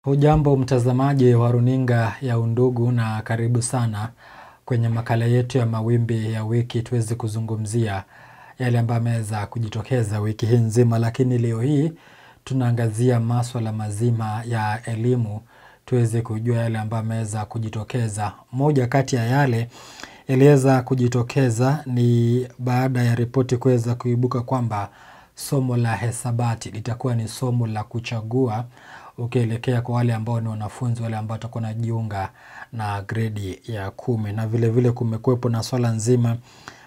Hujambo mtazamaji wa runinga ya Undugu na karibu sana kwenye makala yetu ya mawimbi ya wiki. Tuweze kuzungumzia yale ambayo yameweza kujitokeza wiki hii nzima, lakini leo hii tunaangazia masuala mazima ya elimu. Tuweze kujua yale ambayo yameweza kujitokeza. Moja kati ya yale yaliweza kujitokeza ni baada ya ripoti kuweza kuibuka kwamba somo la hesabati litakuwa ni somo la kuchagua ukielekea kwa wale ambao ni wanafunzi wale ambao watakuwa wanajiunga na gredi ya 10, na vile vile kumekuwepo na swala nzima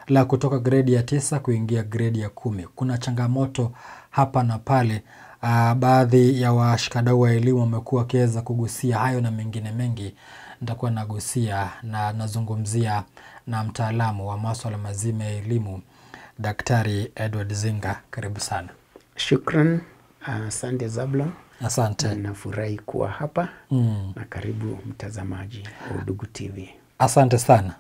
la kutoka gredi ya 9 kuingia gredi ya 10. Kuna changamoto hapa na pale. Baadhi ya washikadau wa elimu wamekuwa wakiweza kugusia hayo na mengine mengi. Nitakuwa nagusia na nazungumzia na mtaalamu wa masuala mazima ya elimu, Daktari Edward Zinga. Karibu sana. Shukran. Asante Zablon. Asante. Nafurahi kuwa hapa na karibu mtazamaji wa Undugu TV. Asante sana.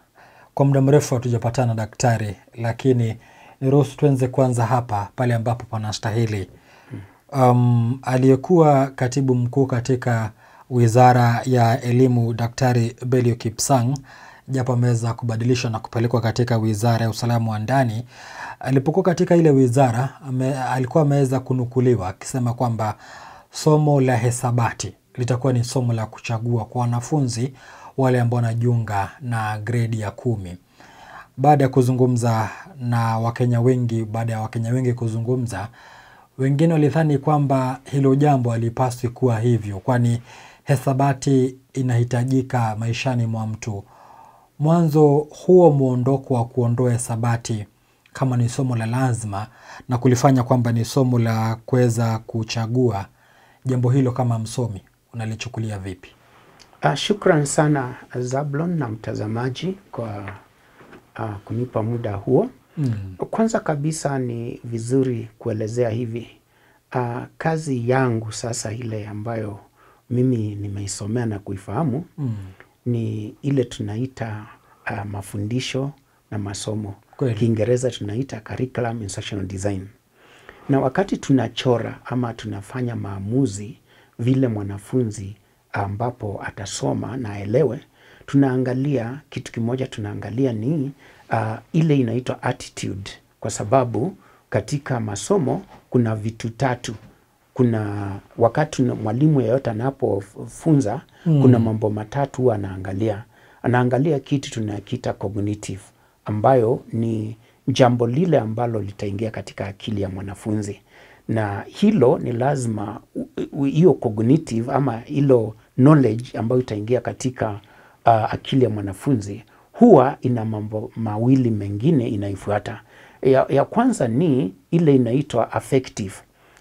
Kwa muda mrefu hatujapatana daktari, lakini niruhusu tuanze kwanza hapa pale ambapo panastahili. Aliyekuwa katibu mkuu katika Wizara ya Elimu, Daktari Belio Kipsang, japo ameweza kubadilishwa na kupelekwa katika Wizara ya Usalama wa Ndani, alipokuwa katika ile wizara alikuwa ameweza kunukuliwa akisema kwamba somo la hesabati litakuwa ni somo la kuchagua kwa wanafunzi wale ambao wanajiunga na gredi ya 10. Baada ya kuzungumza na Wakenya wengi, baada ya Wakenya wengi kuzungumza, wengine walidhani kwamba hilo jambo halipaswi kuwa hivyo, kwani hesabati inahitajika maishani mwa mtu. Mwanzo huo muondoko wa kuondoa hesabati kama ni somo la lazima na kulifanya kwamba ni somo la kuweza kuchagua, jambo hilo kama msomi unalichukulia vipi? Shukran sana Zablon na mtazamaji kwa kunipa muda huo. Kwanza kabisa ni vizuri kuelezea hivi. Kazi yangu sasa ile ambayo mimi nimeisomea na kuifahamu ni ile tunaita mafundisho na masomo. Kiingereza tunaita curriculum instructional design. Na wakati tunachora ama tunafanya maamuzi vile mwanafunzi ambapo atasoma na aelewe, tunaangalia kitu kimoja, tunaangalia ni ile inaitwa attitude, kwa sababu katika masomo kuna vitu tatu. Kuna wakati mwalimu yeyote anapofunza kuna mambo matatu anaangalia kitu tunakiita cognitive, ambayo ni jambo lile ambalo litaingia katika akili ya mwanafunzi, na hilo ni lazima hiyo cognitive ama hilo knowledge ambayo itaingia katika akili ya mwanafunzi huwa ina mambo mawili mengine inaifuata. Ya kwanza ni ile inaitwa affective.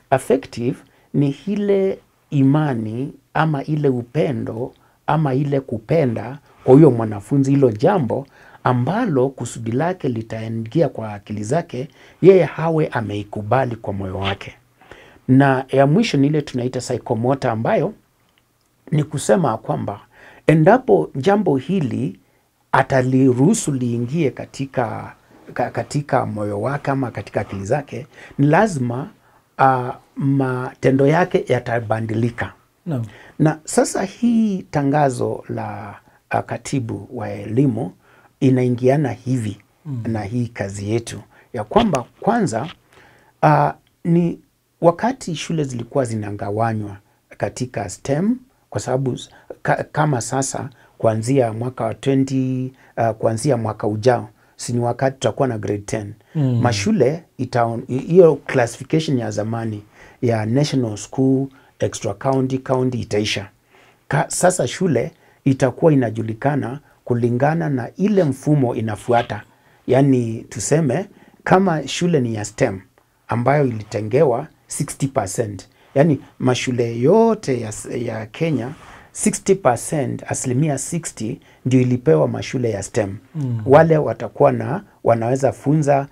Affective ni ile imani ama ile upendo ama ile kupenda kwa huyo mwanafunzi, hilo jambo ambalo kusudi lake litaingia kwa akili zake, yeye hawe ameikubali kwa moyo wake. Na ya mwisho ni ile tunaita psychomotor, ambayo ni kusema kwamba endapo jambo hili ataliruhusu liingie katika moyo wake ama katika akili zake, ni lazima matendo yake yatabadilika. Na sasa hii tangazo la katibu wa elimu inaingiana hivi na hii kazi yetu ya kwamba kwanza ni wakati shule zilikuwa zinagawanywa katika STEM, kwa sababu kama sasa kuanzia mwaka wa kuanzia mwaka ujao ni wakati tutakuwa na grade 10. Mashule hiyo classification ya zamani ya national school, extra county itaisha. Sasa shule itakuwa inajulikana kulingana na ile mfumo inafuata. Yani tuseme kama shule ni ya STEM ambayo ilitengewa 60%, yani mashule yote ya Kenya 60%, asilimia 60 ndio ilipewa mashule ya STEM. Wale watakuwa wanaweza funza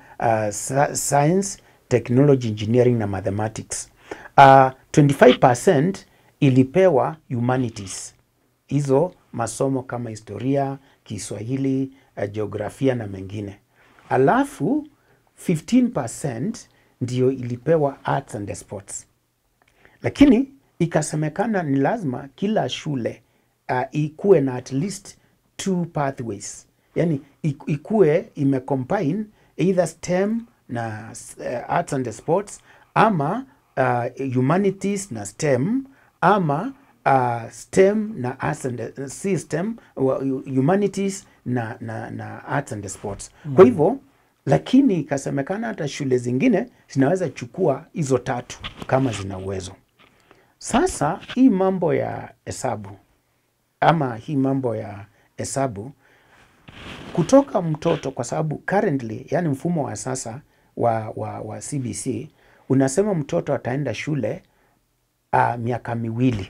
science, technology, engineering na mathematics. 25% ilipewa humanities, hizo masomo kama historia, Kiswahili, jiografia na mengine. Alafu 15% ndio ilipewa arts and sports. Lakini ikasemekana ni lazima kila shule ikuwe na at least 2 pathways, yani ikuwe imecombine either STEM na arts and sports, ama humanities na STEM, ama STEM na arts and STEM, humanities na arts and sports. Kwa hivyo, lakini ikasemekana hata shule zingine zinaweza chukua hizo 3 kama zina uwezo. Sasa hii mambo ya hesabu, ama hii mambo ya hesabu kutoka mtoto, kwa sababu currently, yani mfumo wa sasa wa CBC unasema mtoto ataenda shule miaka miwili,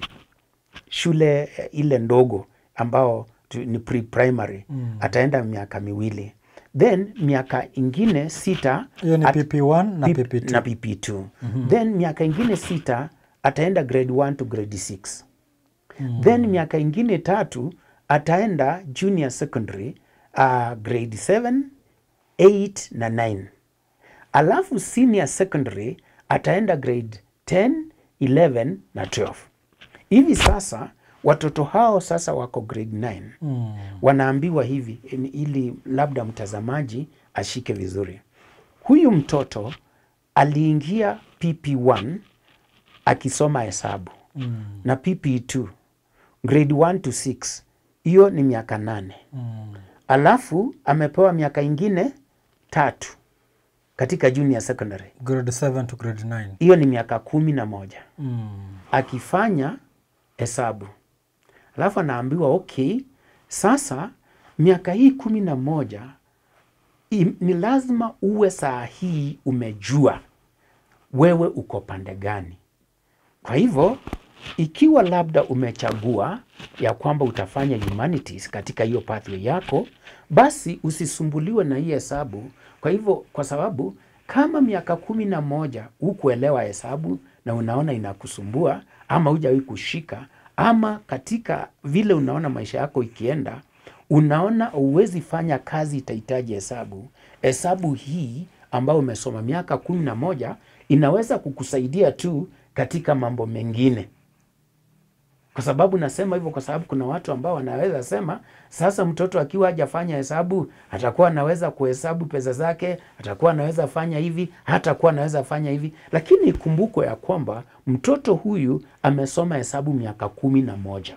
shule ile ndogo ambao ni pre-primary, ataenda miaka miwili, then miaka ingine 6, hiyo ni PP1 na PP2 na PP2. Then miaka ingine 6 ataenda grade 1 to grade 6. Then miaka ingine 3 ataenda junior secondary, grade 7, 8 na 9. Alafu senior secondary ataenda grade 10, 11 na 12. Hivi sasa watoto hao sasa wako grade 9. Wanaambiwa hivi, ili labda mtazamaji ashike vizuri. Huyu mtoto aliingia PP1 akisoma hesabu, na PP2 grade 1 to 6, hiyo ni miaka 8. Alafu amepewa miaka ingine 3 katika junior secondary, grade 7 to grade 9, hiyo ni miaka 11 akifanya hesabu. Alafu anaambiwa okay, sasa miaka hii 11 ni lazima uwe saa hii umejua wewe uko pande gani. Kwa hivyo ikiwa labda umechagua ya kwamba utafanya humanities katika hiyo pathway yako, basi usisumbuliwe na hii hesabu. Kwa hivyo, kwa sababu kama miaka 11 hukuelewa hesabu na unaona inakusumbua, ama hujawahi kushika, ama katika vile unaona maisha yako ikienda, unaona uwezi fanya kazi itahitaji hesabu, hesabu hii ambayo umesoma miaka 11 inaweza kukusaidia tu katika mambo mengine. Kwa sababu nasema hivyo kwa sababu kuna watu ambao wanaweza sema sasa mtoto akiwa hajafanya hesabu atakuwa anaweza kuhesabu pesa zake, atakuwa anaweza fanya hivi, hatakuwa anaweza fanya hivi. Lakini kumbuko ya kwamba mtoto huyu amesoma hesabu miaka 11.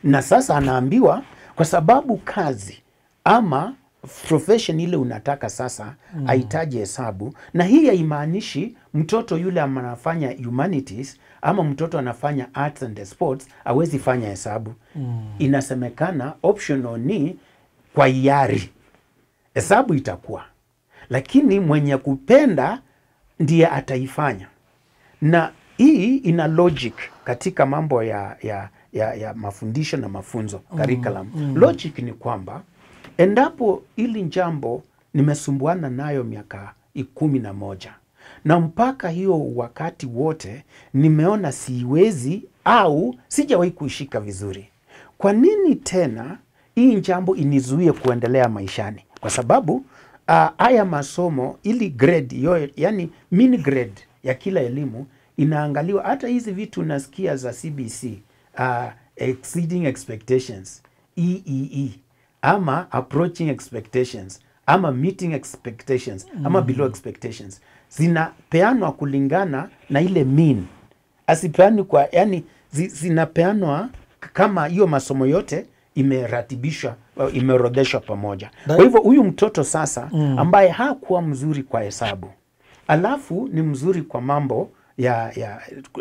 Na sasa anaambiwa kwa sababu kazi ama profession ile unataka sasa hahitaji hesabu, na hii haimaanishi mtoto yule anafanya humanities ama mtoto anafanya arts and sports hawezi fanya hesabu. Inasemekana optional ni kwa hiari, hesabu itakuwa, lakini mwenye kupenda ndiye ataifanya. Na hii ina logic katika mambo ya mafundisho na mafunzo, curriculum. Logic ni kwamba endapo ili jambo nimesumbuana nayo miaka 11 na mpaka hiyo wakati wote nimeona siwezi au sijawahi kuishika vizuri, kwa nini tena hii jambo inizuie kuendelea maishani? Kwa sababu haya masomo ili grade yote, yani mini grade ya kila elimu inaangaliwa. Hata hizi vitu nasikia za CBC, exceeding expectations, EEE, ama approaching expectations, ama meeting expectations, ama below expectations, zinapeanwa kulingana na ile mean. Asipeanwi kwa, yani zinapeanwa kama hiyo masomo yote imeratibishwa, imeorodheshwa pamoja. Kwa hivyo huyu mtoto sasa ambaye hakuwa mzuri kwa hesabu, alafu ni mzuri kwa mambo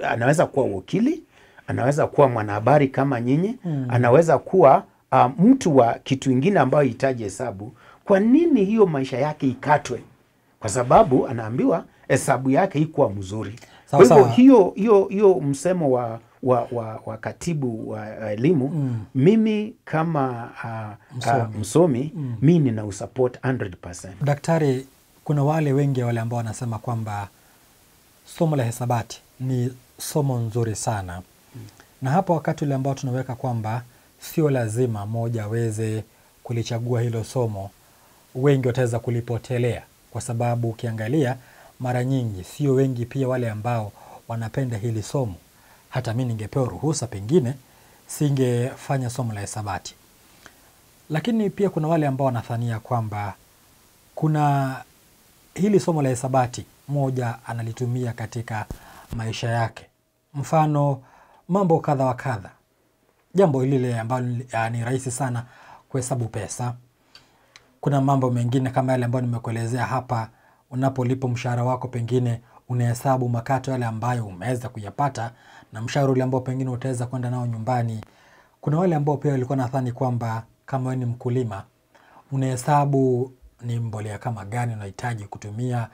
anaweza kuwa wakili, anaweza kuwa mwanahabari kama nyinyi, anaweza kuwa mtu wa kitu ingine ambayo hitaji hesabu. Kwa nini hiyo maisha yake ikatwe? Kwa sababu anaambiwa hesabu yake ikuwa mzuri. Kwa hivyo hiyo msemo wa katibu wa elimu, mimi kama msomi, mimi nina usupport 100%. Daktari, kuna wale wengi wale ambao wanasema kwamba somo la hesabati ni somo nzuri sana. Na hapo wakati ule ambao tunaweka kwamba sio lazima moja aweze kulichagua hilo somo, wengi wataweza kulipotelea, kwa sababu ukiangalia mara nyingi sio wengi pia wale ambao wanapenda hili somo. hata mimi ningepewa ruhusa, pengine singefanya somo la hisabati. Lakini pia kuna wale ambao wanadhania kwamba kuna hili somo la hisabati moja analitumia katika maisha yake, mfano mambo kadha wa kadha. Jambo lile ambalo ni rahisi sana kuhesabu pesa. Kuna mambo mengine kama yale ambayo nimekuelezea hapa, unapolipa mshahara wako, pengine unahesabu makato yale ambayo umeweza kuyapata na mshahara ule ambao pengine utaweza kwenda nao nyumbani. Kuna wale ambao pia walikuwa nadhani kwamba kama wewe ni mkulima, unahesabu ni mbolea kama gani unahitaji kutumia,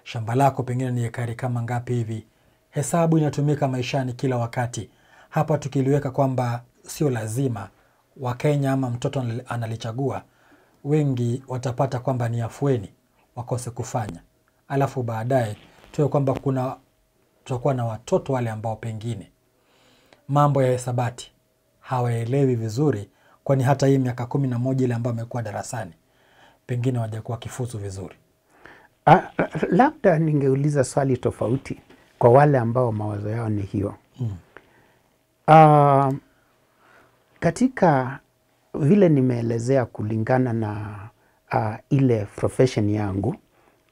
shamba lako pengine ni ekari kama ngapi hivi. Hesabu inatumika maishani kila wakati. Hapa tukiliweka kwamba sio lazima Wakenya ama mtoto analichagua, wengi watapata kwamba ni afueni wakose kufanya. Alafu baadaye tuwe kwamba tutakuwa na watoto wale ambao pengine mambo ya hisabati hawaelewi vizuri, kwani hata hii miaka 11 ile ambayo amekuwa darasani pengine hawajakuwa kifuzu vizuri. Labda ningeuliza swali tofauti kwa wale ambao mawazo yao ni hiyo. Katika vile nimeelezea kulingana na ile profession yangu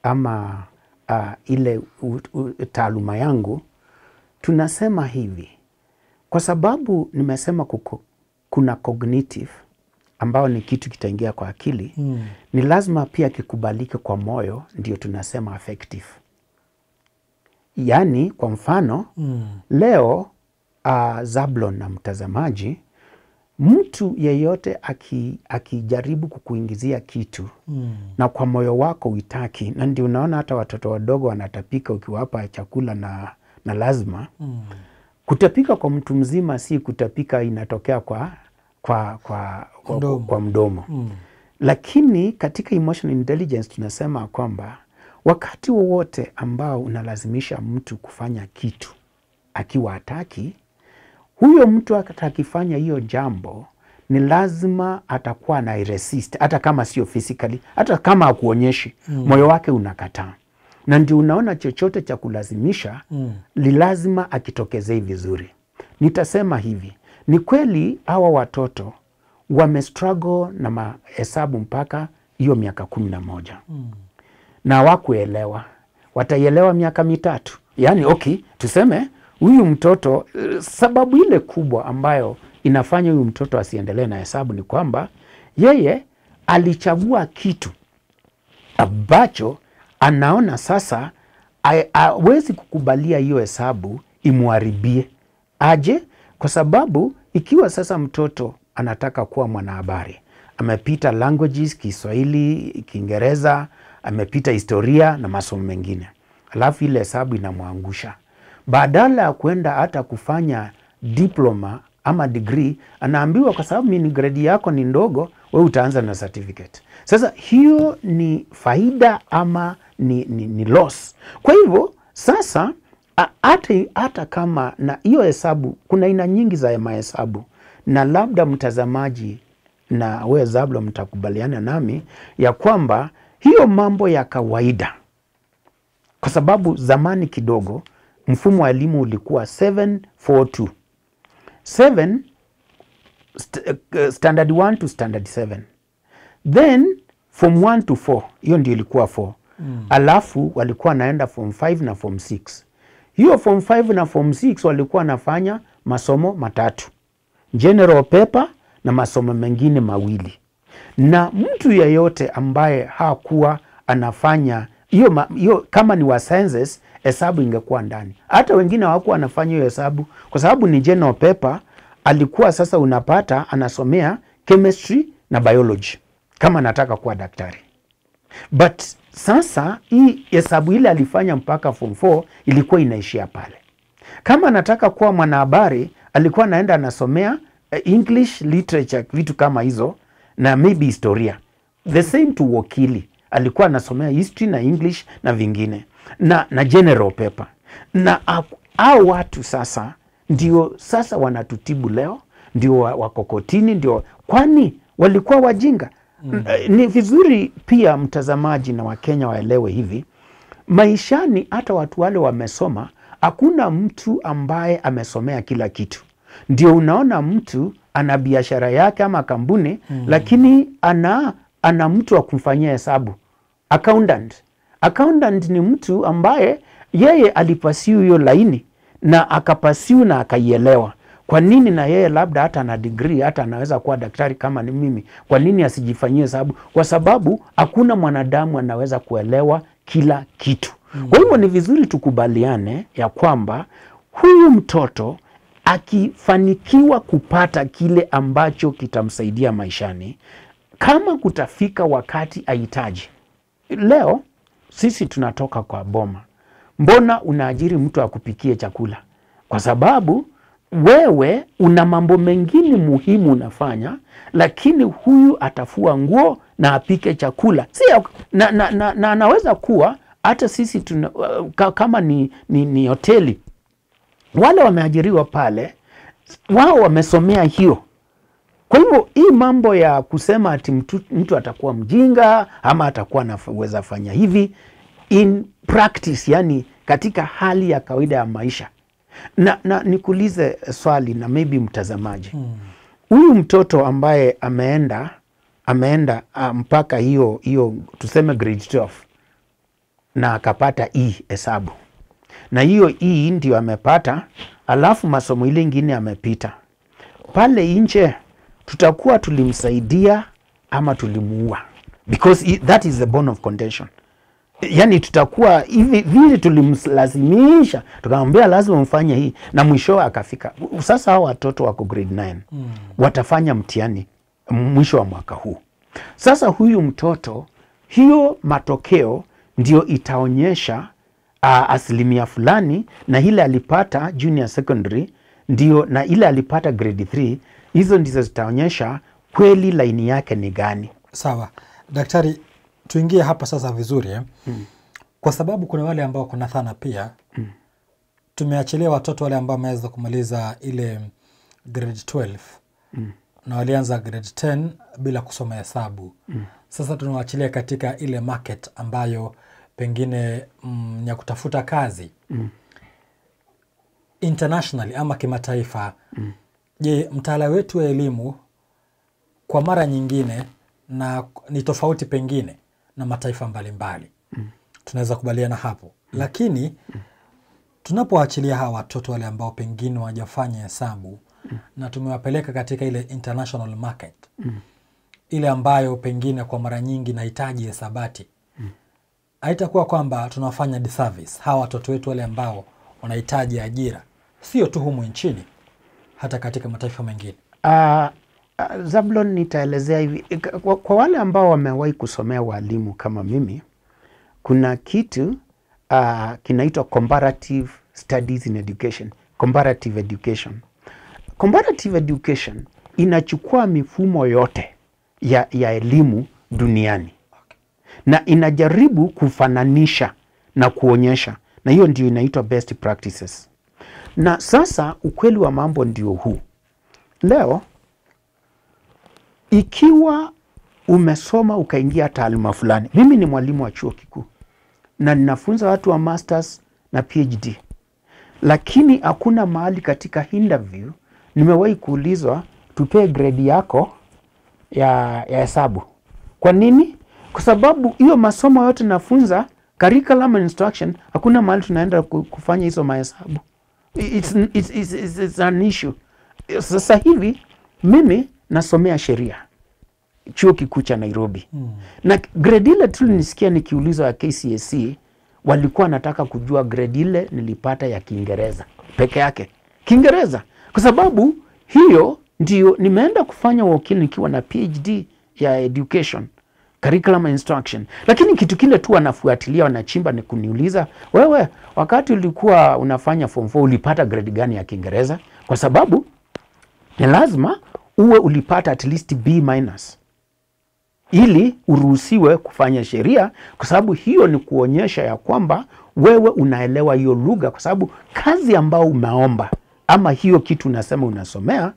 ama ile taaluma yangu, tunasema hivi, kwa sababu nimesema kuna cognitive ambao ni kitu kitaingia kwa akili, ni lazima pia kikubalike kwa moyo, ndio tunasema affective. Yani kwa mfano leo Zablon na mtazamaji, mtu yeyote akijaribu kukuingizia kitu na kwa moyo wako uitaki, na ndio unaona hata watoto wadogo wanatapika ukiwapa chakula na lazima kutapika kwa mtu mzima, si kutapika inatokea kwa mdomo. Lakini katika emotional intelligence tunasema kwamba wakati wowote ambao unalazimisha mtu kufanya kitu akiwa hataki, huyo mtu atakifanya hiyo jambo, ni lazima atakuwa na resist, hata kama sio physically, hata kama hakuonyeshi, moyo wake unakataa. Na ndio unaona chochote cha kulazimisha ni lazima akitokezei vizuri. Nitasema hivi, ni kweli hawa watoto wamestruggle na mahesabu mpaka hiyo miaka 11. Na hawakuelewa. Wataielewa miaka 3. Yani tuseme huyu mtoto, sababu ile kubwa ambayo inafanya huyu mtoto asiendelee na hesabu ni kwamba yeye alichagua kitu ambacho anaona sasa hawezi kukubalia hiyo hesabu imuharibie. Aje? Kwa sababu ikiwa sasa mtoto anataka kuwa mwanahabari, amepita languages, Kiswahili, Kiingereza, amepita historia na masomo mengine, alafu ile hesabu inamwangusha, badala ya kwenda hata kufanya diploma ama degree, anaambiwa kwa sababu ni grade yako ni ndogo, wewe utaanza na certificate. Sasa hiyo ni faida ama ni loss. Kwa hivyo sasa hata kama na hiyo hesabu, kuna aina nyingi za mahesabu, na labda mtazamaji na wewe Zablo mtakubaliana nami ya kwamba hiyo mambo ya kawaida, kwa sababu zamani kidogo mfumo wa elimu ulikuwa 742. 7 standard 1 to standard 7. Then form 1 to 4, hiyo ndio ilikuwa 4. Alafu walikuwa naenda form 5 na form 6. Hiyo form 5 na form 6 walikuwa wanafanya masomo matatu, general paper na masomo mengine mawili. Na mtu yeyote ambaye hakuwa anafanya hiyo kama ni wa sciences, hesabu ingekuwa ndani. Hata wengine hawakuwa anafanya hiyo hesabu kwa sababu ni general paper. Alikuwa sasa unapata anasomea chemistry na biology kama anataka kuwa daktari. But sasa hii hesabu ile alifanya mpaka form 4 ilikuwa inaishia pale. Kama anataka kuwa mwanahabari, alikuwa anaenda anasomea English literature, vitu kama hizo, na maybe historia. The same to wakili, alikuwa anasomea history na English na vingine, na general paper. Na hao watu sasa ndio sasa wanatutibu leo, ndio wakokotini, ndio kwani walikuwa wajinga. Ni vizuri pia mtazamaji na Wakenya waelewe hivi, maishani hata watu wale wamesoma hakuna mtu ambaye amesomea kila kitu. Ndio unaona mtu ana biashara yake ama kampuni, lakini ana mtu wa kumfanyia hesabu. Accountant ni mtu ambaye yeye alipasiu hiyo laini na akapasiu na akaielewa. Kwa nini na yeye labda hata na degree, hata anaweza kuwa daktari kama ni mimi, kwa nini asijifanyie hesabu? Kwa sababu hakuna mwanadamu anaweza kuelewa kila kitu. Kwa hivyo ni vizuri tukubaliane ya kwamba huyu mtoto akifanikiwa kupata kile ambacho kitamsaidia maishani, kama kutafika wakati ahitaji. Leo sisi tunatoka kwa boma. Mbona unaajiri mtu akupikie chakula? Kwa sababu wewe una mambo mengine muhimu unafanya, lakini huyu atafua nguo na apike chakula. Na anaweza kuwa hata sisi kama ni hoteli, wale wameajiriwa pale, wao wamesomea hiyo. Kwa hivyo hii mambo ya kusema ati mtu atakuwa mjinga ama atakuwa anaweza fanya hivi in practice, yani katika hali ya kawaida ya maisha. Na nikuulize swali na maybe mtazamaji. Huyu mtoto ambaye ameenda mpaka hiyo tuseme grade 12 na akapata hesabu. Na hiyo ndio amepata, alafu masomo ile ingine amepita. Pale nje tutakuwa tulimsaidia ama tulimuua, because that is the bone of contention. Yani tutakuwa hivi vile tulimlazimisha, tukamwambia lazima mfanye hii, na mwisho akafika. Sasa hao watoto wako grade 9 watafanya mtihani mwisho wa mwaka huu. Sasa huyu mtoto, hiyo matokeo ndio itaonyesha asilimia fulani, na ile alipata junior secondary ndio, na ile alipata grade 3, hizo ndizo zitaonyesha kweli laini yake ni gani. Sawa. Daktari, tuingie hapa sasa vizuri kwa sababu kuna wale ambao kuna thana pia tumeachilia watoto wale ambao wameweza kumaliza ile grade 12 na walianza grade 10 bila kusoma hesabu. Sasa tunawaachilia katika ile market ambayo pengine ya kutafuta kazi internationally ama kimataifa. Je, mtaala wetu wa elimu kwa mara nyingine na ni tofauti pengine na mataifa mbalimbali. Tunaweza kubaliana hapo. Lakini tunapoachilia hawa watoto wale ambao pengine hawajafanya hesabu na tumewapeleka katika ile international market, ile ambayo pengine kwa mara nyingi inahitaji hesabati, haitakuwa kwamba tunawafanya disservice hawa watoto wetu wale ambao wanahitaji ajira, sio tu humu nchini, hata katika mataifa mengine? Zablon, nitaelezea hivi. Kwa wale ambao wamewahi kusomea walimu kama mimi, kuna kitu kinaitwa comparative studies in education. Comparative education. Comparative education inachukua mifumo yote ya elimu duniani na inajaribu kufananisha na kuonyesha, na hiyo ndio inaitwa best practices. Na sasa ukweli wa mambo ndio huu. Leo ikiwa umesoma ukaingia taaluma fulani, mimi ni mwalimu wa chuo kikuu na ninafunza watu wa masters na PhD, lakini hakuna mahali katika interview nimewahi kuulizwa tupe grade yako ya hesabu. Kwa nini? Kwa sababu hiyo masomo yote nafunza, curriculum and instruction, hakuna mahali tunaenda kufanya hizo mahesabu. It's an issue. Sasa hivi mimi nasomea sheria chuo kikuu cha Nairobi. Na grade ile tu nisikia nikiulizwa ya KCSE, walikuwa nataka kujua grade ile nilipata ya Kiingereza peke yake. Kiingereza. Kwa sababu hiyo ndio nimeenda kufanya wakili nikiwa na PhD ya education, curriculum and instruction. Lakini kitu kile tu wanafuatilia, wanachimba ni kuniuliza, wewe wakati ulikuwa unafanya form 4 ulipata grade gani ya Kiingereza? Kwa sababu ni lazima uwe ulipata at least B- ili uruhusiwe kufanya sheria, kwa sababu hiyo ni kuonyesha ya kwamba wewe unaelewa hiyo lugha, kwa sababu kazi ambao umeomba ama hiyo kitu unasema unasomea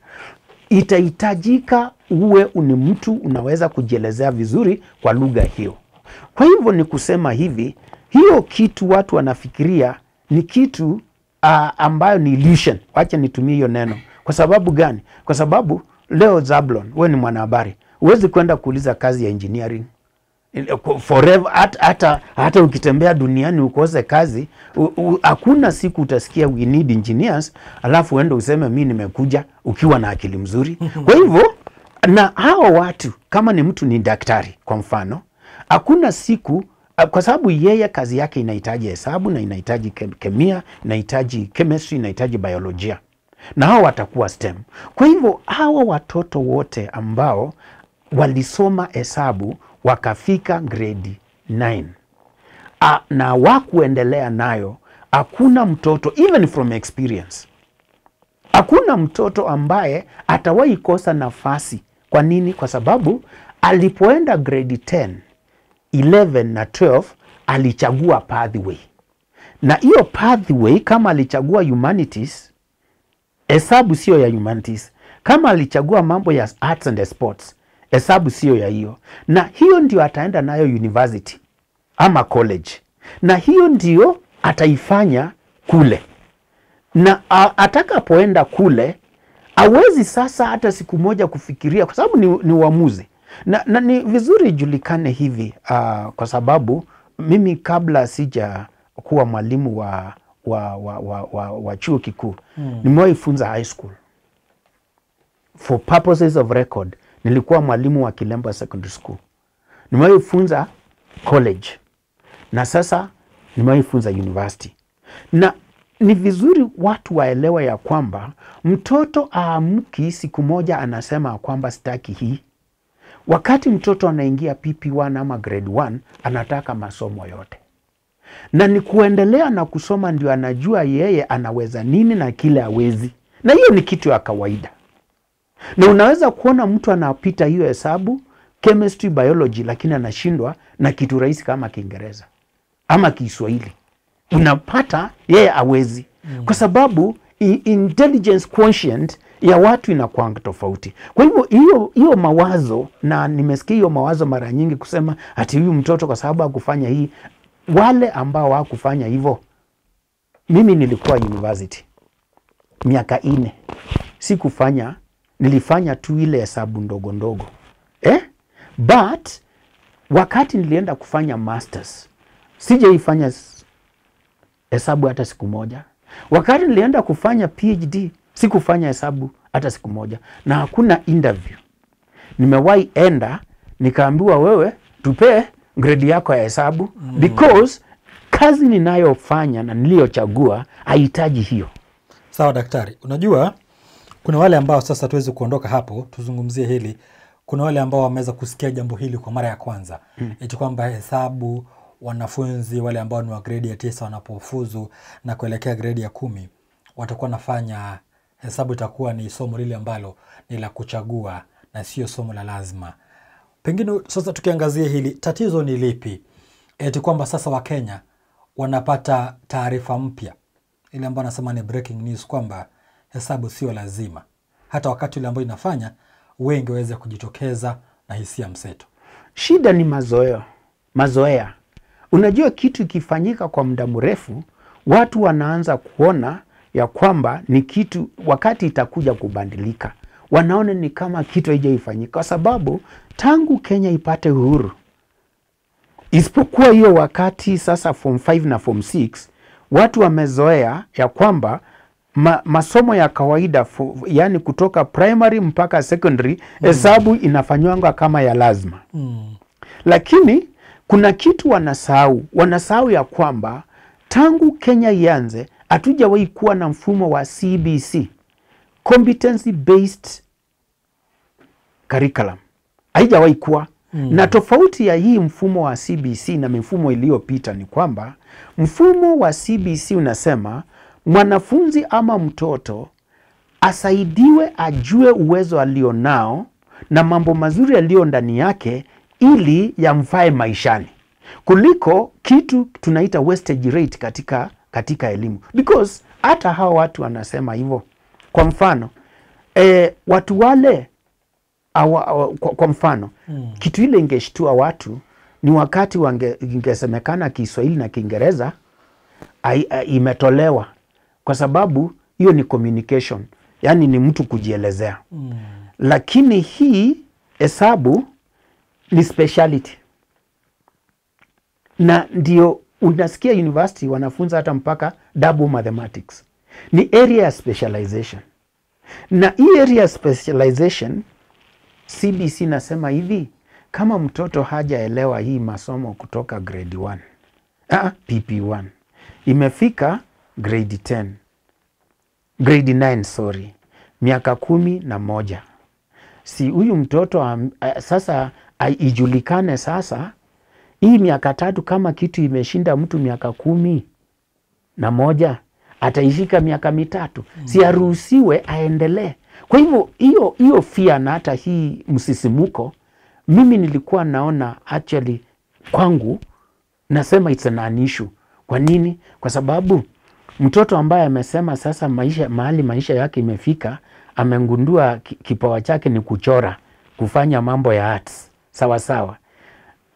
itahitajika uwe ni mtu unaweza kujielezea vizuri kwa lugha hiyo. Kwa hivyo ni kusema hivi, hiyo kitu watu wanafikiria ni kitu ambayo ni illusion. Wacha nitumie hiyo neno. Kwa sababu gani? Kwa sababu leo Zablon, wewe ni mwanahabari, huwezi kwenda kuuliza kazi ya engineering forever. Hata ukitembea duniani ukose kazi, hakuna siku utasikia we need engineers, alafu uende useme mimi nimekuja ukiwa na akili mzuri. Kwa hivyo, na hao watu kama ni mtu ni daktari kwa mfano, hakuna siku, kwa sababu yeye kazi yake inahitaji hesabu na inahitaji kemia, inahitaji chemistry, inahitaji biolojia, na hao watakuwa STEM. Kwa hivyo hawa watoto wote ambao walisoma hesabu wakafika grade 9 na wakuendelea nayo, hakuna mtoto, even from experience, hakuna mtoto ambaye atawahi kosa nafasi. Kwa nini? Kwa sababu alipoenda grade 10, 11 na 12 alichagua pathway, na hiyo pathway, kama alichagua humanities, hesabu sio ya humanities. Kama alichagua mambo ya arts and sports, hesabu sio ya hiyo. Na hiyo ndio ataenda nayo university ama college, na hiyo ndio ataifanya kule. Na atakapoenda kule, hawezi sasa hata siku moja kufikiria, kwa sababu ni uamuzi. Na ni vizuri ijulikane hivi, kwa sababu mimi kabla sija kuwa mwalimu wa chuo kikuu, nimewahi funza high school. For purposes of record, nilikuwa mwalimu wa Kilemba Secondary School. Nimewahi funza college. Na sasa nimewahi funza university. Na ni vizuri watu waelewa ya kwamba mtoto aamki siku moja anasema kwamba sitaki hii. Wakati mtoto anaingia PP1 ama grade 1, anataka masomo yote. Na ni kuendelea na kusoma ndio anajua yeye anaweza nini na kile hawezi. Na hiyo ni kitu ya kawaida. Na unaweza kuona mtu anapita hiyo hesabu, chemistry, biology, lakini anashindwa na kitu rahisi kama Kiingereza ama Kiswahili. Unapata yeye hawezi. Kwa sababu intelligence quotient ya watu inakuwa tofauti. Kwa hivyo hiyo mawazo, na nimesikia hiyo mawazo mara nyingi kusema ati huyu mtoto kwa sababu hakufanya hii, wale ambao hawakufanya hivyo. Mimi nilikuwa university miaka 4. Sikufanya, nilifanya tu ile hesabu ndogo ndogo. But wakati nilienda kufanya masters, sijaifanya hesabu hata siku moja. Wakati nilienda kufanya PhD, sikufanya hesabu hata siku moja. Na hakuna interview nimewahi enda nikaambiwa wewe tupe grade yako ya hesabu, because kazi ninayofanya na niliyochagua haihitaji hiyo. Sawa daktari, unajua kuna wale ambao sasa tuweze kuondoka hapo, tuzungumzie hili. Kuna wale ambao wameweza kusikia jambo hili kwa mara ya kwanza. Eti kwamba hesabu, wanafunzi wale ambao ni wa grade ya 9 wanapofuzu na kuelekea grade ya 10, watakuwa nafanya hesabu, itakuwa ni somo lile ambalo ni la kuchagua na sio somo la lazima. Pengine sasa tukiangazia hili, tatizo ni lipi? Eti kwamba sasa Wakenya wanapata taarifa mpya, ile ambayo nasema ni breaking news, kwamba hesabu sio lazima, hata wakati ile ambayo inafanya wengi waweze kujitokeza na hisia mseto. Shida ni mazoea. Unajua kitu ikifanyika kwa muda mrefu, watu wanaanza kuona ya kwamba ni kitu, wakati itakuja kubadilika, wanaona ni kama kitu haijaifanyika. Kwa sababu tangu Kenya ipate uhuru, isipokuwa hiyo wakati sasa form 5 na form 6, watu wamezoea ya kwamba masomo ya kawaida, yani kutoka primary mpaka secondary, hesabu inafanywanga kama ya lazima. Lakini kuna kitu wanasahau ya kwamba tangu Kenya ianze hatujawahi kuwa na mfumo wa CBC, competency based curriculum. Haijawahi kuwa. Na tofauti ya hii mfumo wa CBC na mifumo iliyopita ni kwamba mfumo wa CBC unasema mwanafunzi ama mtoto asaidiwe ajue uwezo alionao na mambo mazuri yaliyo ndani yake ili yamfae maishani, kuliko kitu tunaita wastage rate katika elimu. Because hata hao watu wanasema hivyo. Kwa mfano, watu wale kwa mfano, kitu ile ingeshtua watu ni wakati ingesemekana Kiswahili na Kiingereza imetolewa kwa sababu hiyo ni communication, yani ni mtu kujielezea. Lakini hii hesabu ni speciality, na ndio unasikia university wanafunza hata mpaka double mathematics. Ni area ya specialization, na hii area ya specialization CBC nasema hivi, kama mtoto hajaelewa hii masomo kutoka grade 1 PP1 imefika grade 10 grade 9 sorry, miaka 11, si huyu mtoto sasa ijulikane sasa hii miaka 3 kama kitu imeshinda mtu miaka 11 ataishika miaka 3, si aruhusiwe aendelee. Kwa hivyo hiyo fear na hata hii msisimuko, mimi nilikuwa naona actually kwangu nasema it's an issue. Kwa nini? Kwa sababu mtoto ambaye amesema sasa mahali maisha yake imefika, amengundua kipawa chake ni kuchora, kufanya mambo ya arts. Sawa sawa.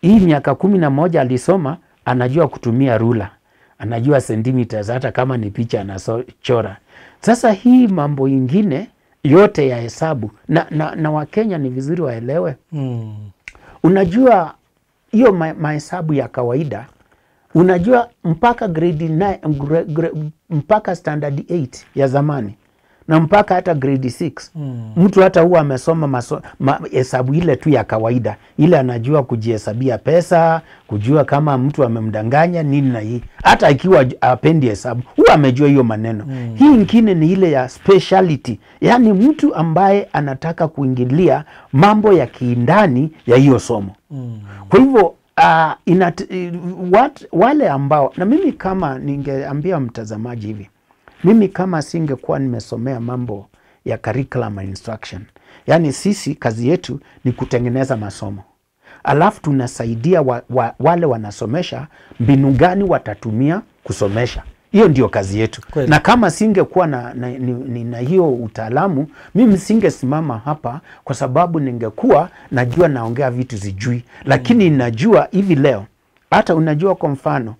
Hii miaka 11 alisoma, anajua kutumia rula, anajua centimeters, hata kama ni picha anachora. Sasa hii mambo ingine yote ya hesabu na Wakenya ni vizuri waelewe. Unajua hiyo mahesabu ya kawaida, unajua mpaka grade 9 mpaka standard 8 ya zamani na mpaka hata grade 6 mtu hata huwa amesoma hesabu ile tu ya kawaida, ile anajua kujihesabia pesa, kujua kama mtu amemdanganya nini na hii, hata ikiwa apendi hesabu huwa amejua hiyo maneno. Hii nyingine ni ile ya speciality, yani mtu ambaye anataka kuingilia mambo ya kiindani ya hiyo somo. Kwa hivyo wale ambao, na mimi kama ningeambia mtazamaji hivi, mimi kama singekuwa nimesomea mambo ya curriculum and instruction, yani sisi kazi yetu ni kutengeneza masomo, alafu tunasaidia wale wanasomesha mbinu gani watatumia kusomesha. Hiyo ndio kazi yetu. Kweli. Na kama singekuwa na hiyo utaalamu, mimi singesimama hapa, kwa sababu ningekuwa najua naongea vitu zijui, lakini najua hivi leo, hata unajua kwa mfano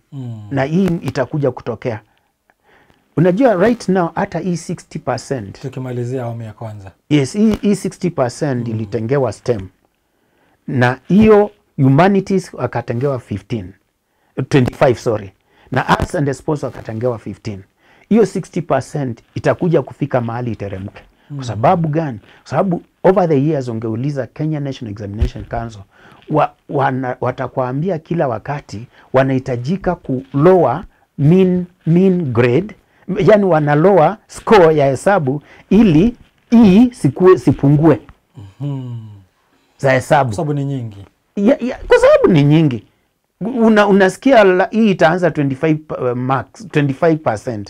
na hii itakuja kutokea. Unajua right now hata hii 60%, tukimalizia awamu ya kwanza, yes, hii 60% ilitengewa STEM, na hiyo humanities wakatengewa 25 sorry, na arts and sports wakatengewa 15. Hiyo 60% itakuja kufika mahali iteremke. Kwa sababu gani? Kwa sababu over the years ungeuliza Kenya National Examination Council, watakwambia kila wakati wanahitajika ku lower mean grade, yani wanaloa score ya hesabu ili hii sipungue za hesabu, kwa sababu ni nyingi. Kwa sababu ni nyingi. Unasikia hii itaanza 25 marks, 25%.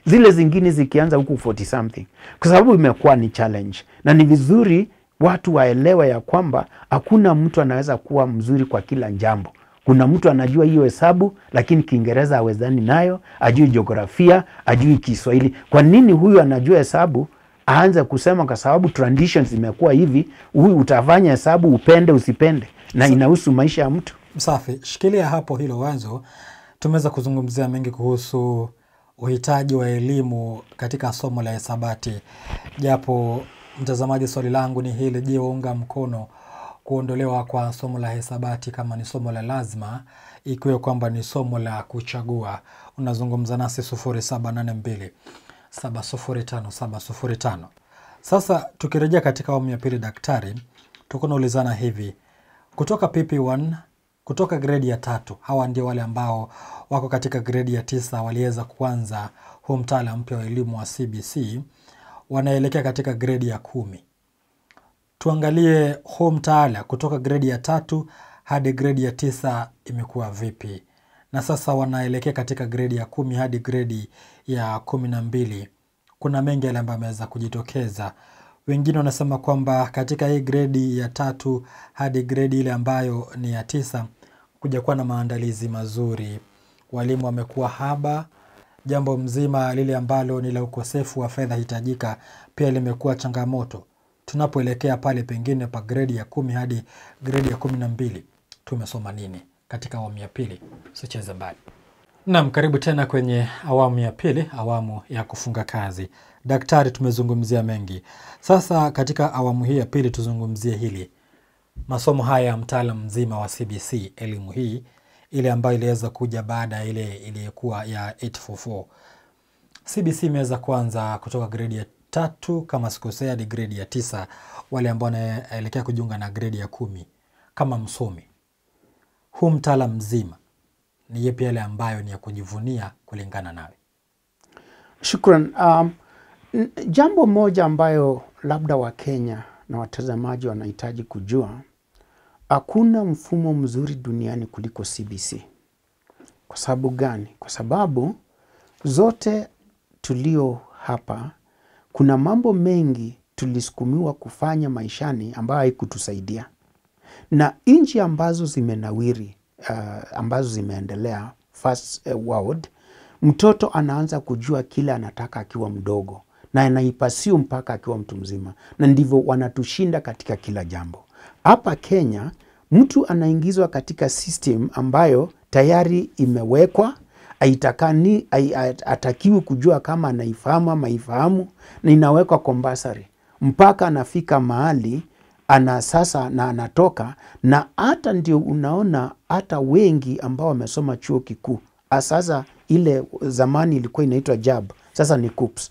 Zile zingine zikianza huku 40 something. Kwa sababu imekuwa ni challenge. Na ni vizuri watu waelewe ya kwamba hakuna mtu anaweza kuwa mzuri kwa kila jambo. Kuna mtu anajua hiyo hesabu lakini Kiingereza hawezani nayo, ajui jiografia, ajui Kiswahili. Kwa nini huyu anajua hesabu aanze kusema kwa sababu traditions imekuwa hivi, huyu utafanya hesabu upende usipende, na inahusu maisha ya mtu? Safi, shikilia hapo hilo wazo. Tumeweza kuzungumzia mengi kuhusu uhitaji wa elimu katika somo la hesabati. Japo mtazamaji, swali langu ni hili: je, waunga mkono kuondolewa kwa somo la hesabati kama ni somo la lazima, ikiwe kwamba ni somo la kuchagua? Unazungumza nasi 0782 705 Sasa tukirejea katika awamu ya pili, daktari, tuko naulizana hivi: kutoka PP1, kutoka grade ya 3, hawa ndio wale ambao wako katika grade ya 9 waliweza kuanza huu mtaala mpya wa elimu wa CBC, wanaelekea katika grade ya 10. Tuangalie huu mtaala kutoka grade ya 3 hadi grade ya 9 imekuwa vipi, na sasa wanaelekea katika grade ya 10 hadi grade ya 12. Kuna mengi yale ambayo yameweza kujitokeza. Wengine wanasema kwamba katika hii grade ya 3 hadi grade ile ambayo ni ya 9 kuja kuwa na maandalizi mazuri, walimu wamekuwa haba, jambo mzima lile ambalo ni la ukosefu wa fedha hitajika pia limekuwa changamoto. Tunapoelekea pale pengine pa grade ya 10 hadi grade ya 12, tumesoma nini katika awamu ya pili? Sicheze mbali. Naam, karibu tena kwenye awamu ya pili, awamu ya kufunga kazi. Daktari, tumezungumzia mengi. Sasa katika awamu hii ya pili tuzungumzie hili. Masomo haya ya mtaala mzima wa CBC, elimu hii, ile ambayo iliweza kuja baada ya ile iliyokuwa ya 844. CBC imeweza kuanza kutoka gredi ya 3 kama sikosea hadi gredi ya 9, wale ambao wanaelekea kujiunga na gredi ya 10 kama msomi. Huu mtaala mzima ni yepi yale ambayo ni ya kujivunia kulingana nawe? Shukran. Jambo moja ambayo labda Wakenya na watazamaji wanahitaji kujua, hakuna mfumo mzuri duniani kuliko CBC. Kwa sababu gani? Kwa sababu zote tulio hapa, kuna mambo mengi tulisukumiwa kufanya maishani ambayo haikutusaidia. Na nchi ambazo zimenawiri, ambazo zimeendelea, first world, mtoto anaanza kujua kile anataka akiwa mdogo na anaipasiu mpaka akiwa mtu mzima, na ndivyo wanatushinda katika kila jambo. Hapa Kenya mtu anaingizwa katika system ambayo tayari imewekwa, atakiwi kujua kama anaifahamu ama haifahamu, na inawekwa compulsory mpaka anafika mahali sasa na anatoka. Na hata ndio unaona hata wengi ambao wamesoma chuo kikuu, sasa ile zamani ilikuwa inaitwa JAB, sasa ni KUPS,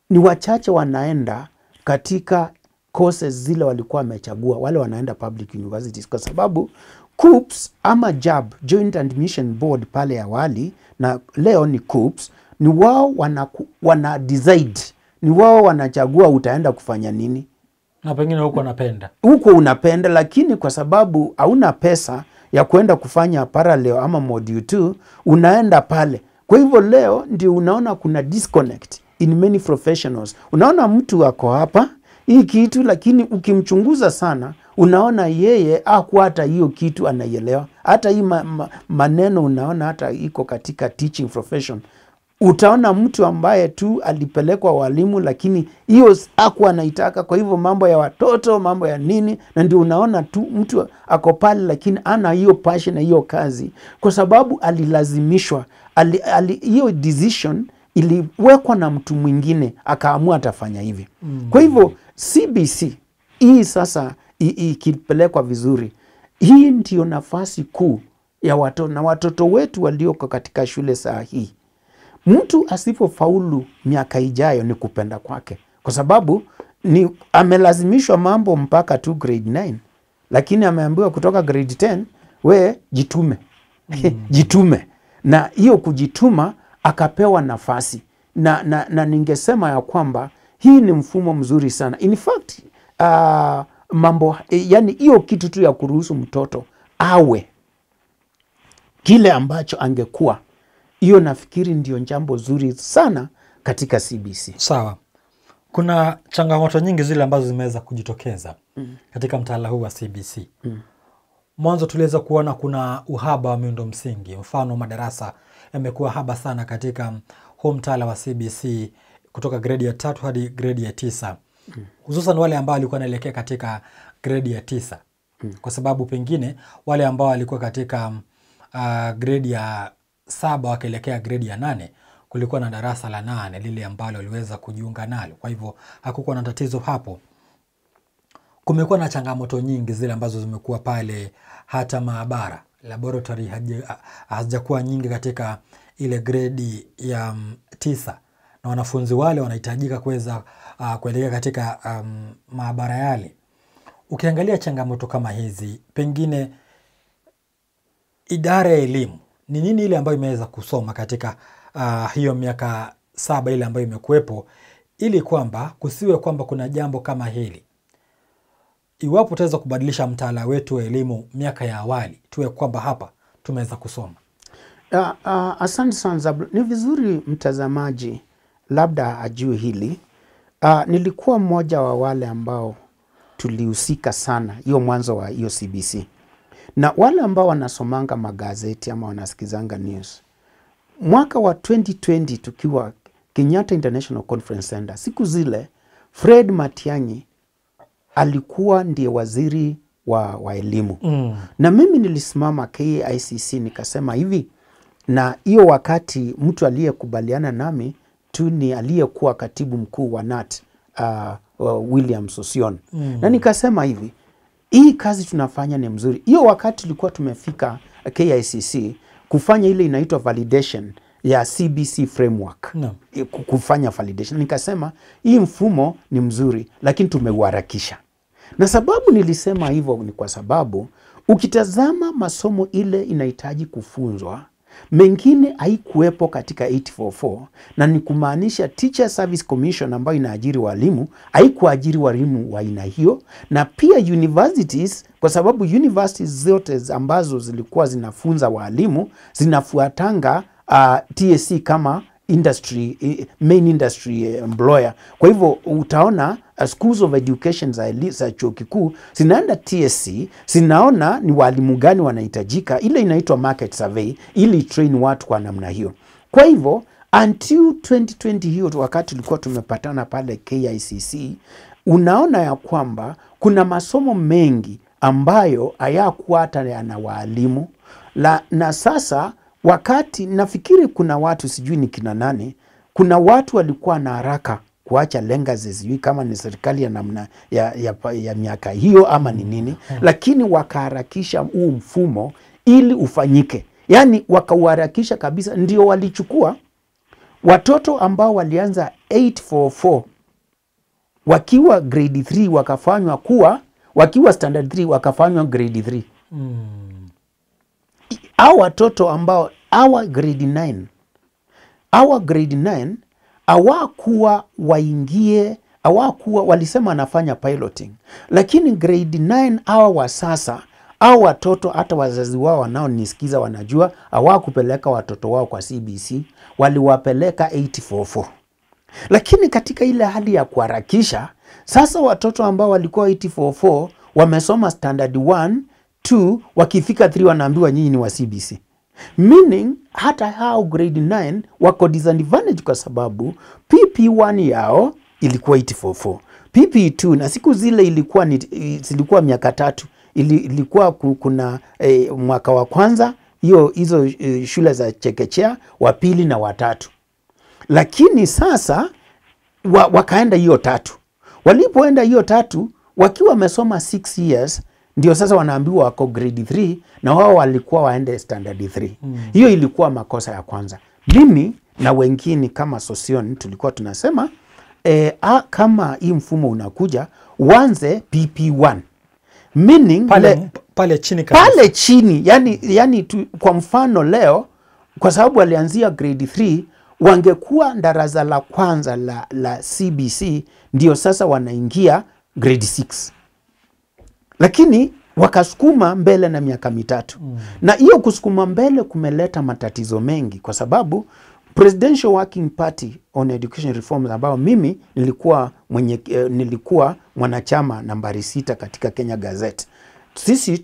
ni wachache wanaenda katika courses zile walikuwa wamechagua, wale wanaenda public universities, kwa sababu KUPS ama JAB, Joint Admission Board, pale awali na leo ni KUPS, ni wao wana decide, ni wao wanachagua utaenda kufanya nini. Na pengine huko unapenda, lakini kwa sababu hauna pesa ya kwenda kufanya parallel ama module 2, unaenda pale. Kwa hivyo leo ndio unaona kuna disconnect in many professionals. Unaona mtu ako hapa hii kitu, lakini ukimchunguza sana unaona yeye hakuwa hata hiyo kitu anaielewa. Hata hii maneno unaona hata iko katika teaching profession. Utaona mtu ambaye tu alipelekwa walimu, lakini hiyo hakuwa anaitaka. Kwa hivyo mambo ya watoto, mambo ya nini, na ndio unaona tu mtu ako pale, lakini ana hiyo passion na hiyo kazi, kwa sababu alilazimishwa. Hiyo decision iliwekwa na mtu mwingine, akaamua atafanya hivi. Kwa hivyo CBC hii sasa ikipelekwa vizuri, hii ndio nafasi kuu ya watoto, na watoto wetu walioko katika shule saa hii. Mtu asipofaulu miaka ijayo ni kupenda kwake, kwa sababu amelazimishwa mambo mpaka tu grade 9, lakini ameambiwa kutoka grade 10 we jitume. Jitume, na hiyo kujituma akapewa nafasi, na ningesema ya kwamba hii ni mfumo mzuri sana. In fact mambo yani hiyo kitu tu ya kuruhusu mtoto awe kile ambacho angekuwa, hiyo nafikiri ndio jambo zuri sana katika CBC. Sawa. Kuna changamoto nyingi zile ambazo zimeweza kujitokeza katika mtaala huu wa CBC. Mwanzo tuliweza kuona kuna uhaba wa miundo msingi. Mfano, madarasa yamekuwa haba sana katika huu mtaala wa CBC kutoka gredi ya 3 hadi gredi ya 9. Hususan wale ambao walikuwa wanaelekea katika gredi ya 9. Kwa sababu pengine wale ambao walikuwa katika gredi ya 7 wakielekea gredi ya 8, kulikuwa na darasa la 8 lile ambalo waliweza kujiunga nalo. Kwa hivyo hakukuwa na tatizo hapo. Kumekuwa na changamoto nyingi zile ambazo zimekuwa pale, hata maabara, laboratory hazijakuwa nyingi katika ile gredi ya 9, na wanafunzi wale wanahitajika kuweza kuelekea katika maabara yale. Ukiangalia changamoto kama hizi, pengine idara ya elimu ni nini ile ambayo imeweza kusoma katika hiyo miaka 7 ile ambayo imekuwepo, ili kwamba kusiwe kwamba kuna jambo kama hili? Iwapo tutaweza kubadilisha mtaala wetu wa elimu miaka ya awali, tuwe kwamba hapa tumeweza kusoma. Asante sana Zablon. Ni vizuri mtazamaji labda ajue hili. Nilikuwa mmoja wa wale ambao tulihusika sana hiyo mwanzo wa hiyo CBC. Na wale ambao wanasomanga magazeti ama wanasikizanga news, mwaka wa 2020 tukiwa Kenyatta International Conference Center, siku zile Fred Matiang'i alikuwa ndiye waziri wa elimu. Na mimi nilisimama KICC nikasema hivi, na hiyo wakati mtu aliyekubaliana nami tu ni aliyekuwa katibu mkuu wa KNUT William Sossion. Na nikasema hivi, hii kazi tunafanya ni mzuri. Hiyo wakati tulikuwa tumefika KICC kufanya ile inaitwa validation ya CBC framework. Kufanya validation. Nikasema hii mfumo ni mzuri lakini tumeuharakisha. Na sababu nilisema hivyo ni kwa sababu ukitazama masomo ile inahitaji kufunzwa, mengine haikuwepo katika 844, na ni kumaanisha Teacher Service Commission ambayo inaajiri walimu haikuajiri walimu wa aina hiyo, na pia universities, kwa sababu universities zote ambazo zilikuwa zinafunza walimu zinafuatanga TSC kama industry, main industry employer. Kwa hivyo utaona schools of education za chuo kikuu zinaenda TSC, zinaona ni walimu gani wanahitajika, ile inaitwa market survey, ili train watu kwa namna hiyo. Kwa hivyo until 2020 hiyo wakati tulikuwa tumepatana pale KICC, unaona ya kwamba kuna masomo mengi ambayo hayakuwa hata yana walimu na sasa wakati nafikiri kuna watu sijui ni kina nani, kuna watu walikuwa na haraka kuacha legacy, sijui kama ni serikali ya namna ya miaka hiyo ama ni nini, lakini wakaharakisha huu mfumo ili ufanyike. Yani wakauharakisha kabisa, ndio walichukua watoto ambao walianza 844 wakiwa grade 3 wakafanywa kuwa, wakiwa standard 3 wakafanywa grade 3. Hao watoto ambao our grade 9 hawakuwa waingie, hawakuwa, walisema wanafanya piloting, lakini grade 9 hawa wa sasa, hao watoto hata wazazi wao wanaonisikiza wanajua hawakupeleka watoto wao kwa CBC, waliwapeleka 844. Lakini katika ile hali ya kuharakisha, sasa watoto ambao walikuwa 844 wamesoma standard 1, 2, wakifika 3 wanaambiwa nyinyi ni wa CBC. Meaning hata hao grade 9 wako disadvantage kwa sababu PP1 yao ilikuwa 844. PP2 na siku zile zilikuwa miaka 3. Ilikuwa kuna mwaka wa kwanza hizo shule za chekechea, wa pili na wa tatu. Lakini sasa wakaenda hiyo 3. Walipoenda hiyo 3 wakiwa wamesoma 6 years, ndio sasa wanaambiwa wako grade 3 na wao walikuwa waende standard 3. Hiyo ilikuwa makosa ya kwanza. Mimi na wengine kama Sossion tulikuwa tunasema kama hii mfumo unakuja uanze PP1. Meaning pale chini kabisa. Pale chini, yani kwa mfano leo kwa sababu walianzia grade 3 wangekuwa darasa la kwanza la CBC, ndio sasa wanaingia grade 6. Lakini wakasukuma mbele na miaka 3. Na hiyo kusukuma mbele kumeleta matatizo mengi kwa sababu Presidential Working Party on Education Reforms ambao mimi nilikuwa mwanachama nambari 6 katika Kenya Gazette. Sisi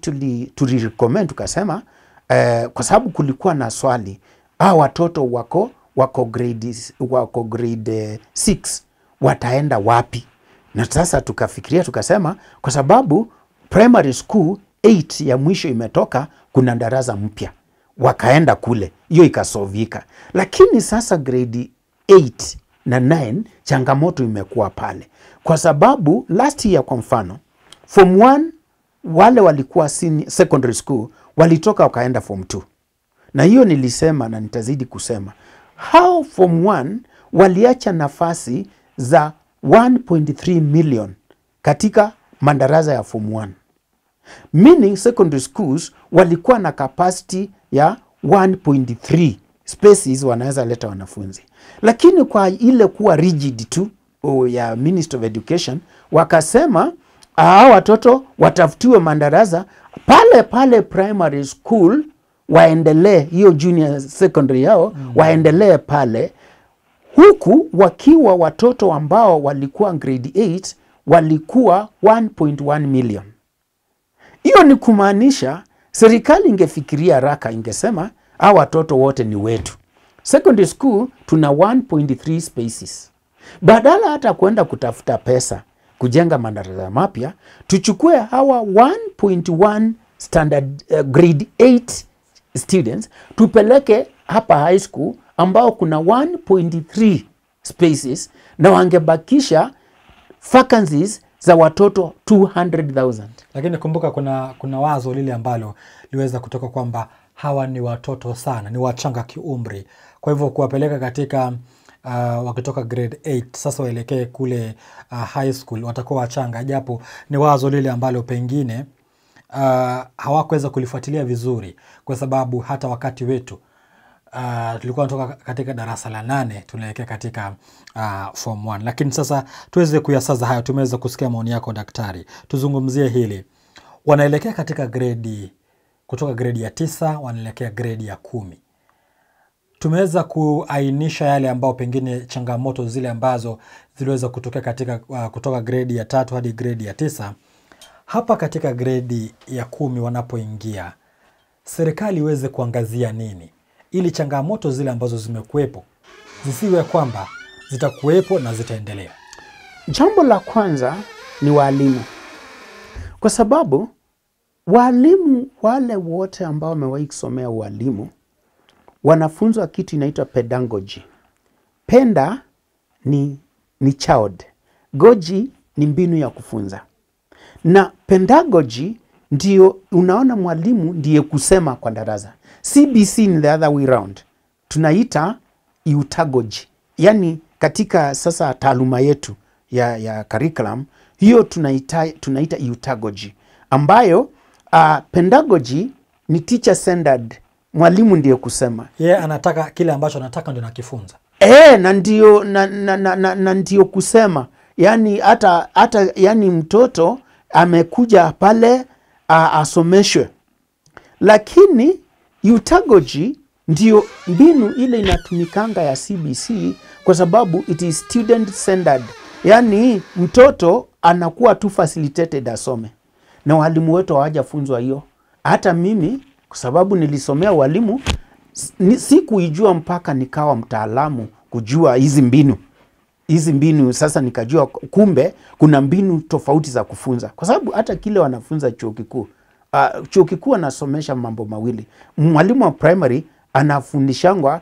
tulirecommend tukasema kwa sababu kulikuwa na swali, watoto wako grade 6 wataenda wapi? Na sasa tukafikiria tukasema kwa sababu primary school 8 ya mwisho imetoka, kuna darasa mpya, wakaenda kule, hiyo ikasovika. Lakini sasa grade 8 na 9 changamoto imekuwa pale kwa sababu last year kwa mfano form 1 wale walikuwa secondary school walitoka wakaenda form 2, na hiyo nilisema na nitazidi kusema how form 1 waliacha nafasi za 1.3 million katika madarasa ya form 1. Meaning secondary schools walikuwa na capacity ya 1.3 spaces wanaweza leta wanafunzi. Lakini kwa ile kuwa rigid tu ya Ministry of Education wakasema watoto watafutiwe madarasa pale primary school, waendelee hiyo junior secondary yao waendelee pale, huku wakiwa watoto ambao walikuwa grade 8 walikuwa 1.1 million. Hiyo ni kumaanisha serikali ingefikiria haraka, ingesema watoto wote ni wetu. Secondary school tuna 1.3 spaces. Badala hata kwenda kutafuta pesa kujenga madarasa mapya, tuchukue hawa 1.1 standard grade 8 students tupeleke hapa high school ambao kuna 1.3 spaces na wangebakisha vacancies za watoto 200,000. Lakini kumbuka kuna wazo lile ambalo liweza kutoka kwamba hawa ni watoto sana, ni wachanga kiumri. Kwa hivyo kuwapeleka katika wakitoka grade 8 sasa waelekee kule high school watakuwa wachanga, japo ni wazo lile ambalo pengine hawakuweza kulifuatilia vizuri, kwa sababu hata wakati wetu tulikuwa tunatoka katika darasa la 8 tunaelekea katika form 1. Lakini sasa tuweze kuyasaza hayo. Tumeweza kusikia maoni yako daktari, tuzungumzie hili. Wanaelekea katika grade, kutoka grade ya 9 wanaelekea grade ya 10. Tumeweza kuainisha yale ambao pengine changamoto zile ambazo ziliweza kutokea katika kutoka grade ya 3 hadi grade ya 9. Hapa katika grade ya 10 wanapoingia, serikali iweze kuangazia nini ili changamoto zile ambazo zimekuwepo zisiwe kwamba zitakuwepo na zitaendelea? Jambo la kwanza ni walimu, kwa sababu walimu wale wote ambao wamewahi kusomea walimu wanafunzwa kitu inaitwa pedagogy. Penda ni child, goji ni mbinu ya kufunza, na pedagogy ndio unaona mwalimu ndiye kusema kwa darasa. CBC ni the other way round, tunaita eutagogy. Yani katika sasa taaluma yetu ya curriculum hiyo tunaita eutagogy, ambayo pedagogy ni teacher centered, mwalimu ndiye kusema. Anataka kile ambacho anataka ndio nakifunza. Na ndio kusema. Yani hata yani mtoto amekuja pale asomeshwe. Lakini eutagogy ndio mbinu ile inatumikanga ya CBC, kwa sababu it is student centered. Yani mtoto anakuwa tu facilitated asome, na walimu wetu hawajafunzwa hiyo. Hata mimi kwa sababu nilisomea walimu sikuijua mpaka nikawa mtaalamu kujua hizi mbinu. Sasa nikajua kumbe kuna mbinu tofauti za kufunza, kwa sababu hata kile wanafunza chuo kikuu anasomesha mambo mawili. Mwalimu wa primary anafundishangwa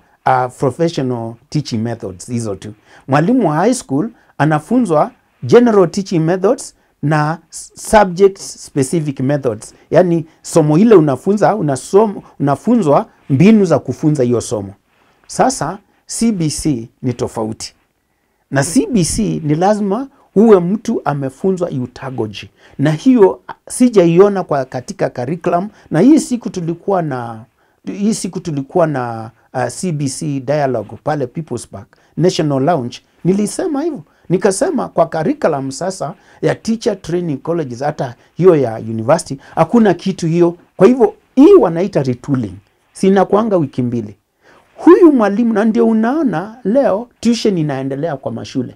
professional teaching methods, hizo tu. Mwalimu wa high school anafunzwa general teaching methods na subject specific methods. Yani somo ile unafunzwa mbinu za kufunza hiyo somo. Sasa CBC ni tofauti. Na CBC ni lazima uwe mtu amefunzwa eutagogy. Na hiyo sijaiona katika curriculum, na hii siku tulikuwa na CBC dialogue pale People's Park National Lounge, nilisema hivyo. Nikasema kwa curriculum sasa ya teacher training colleges, hata hiyo ya university hakuna kitu hiyo. Kwa hivyo hii wanaita retooling. Sina kuanga wiki 2. Huyu mwalimu, na ndio unaona leo tuition inaendelea kwa mashule.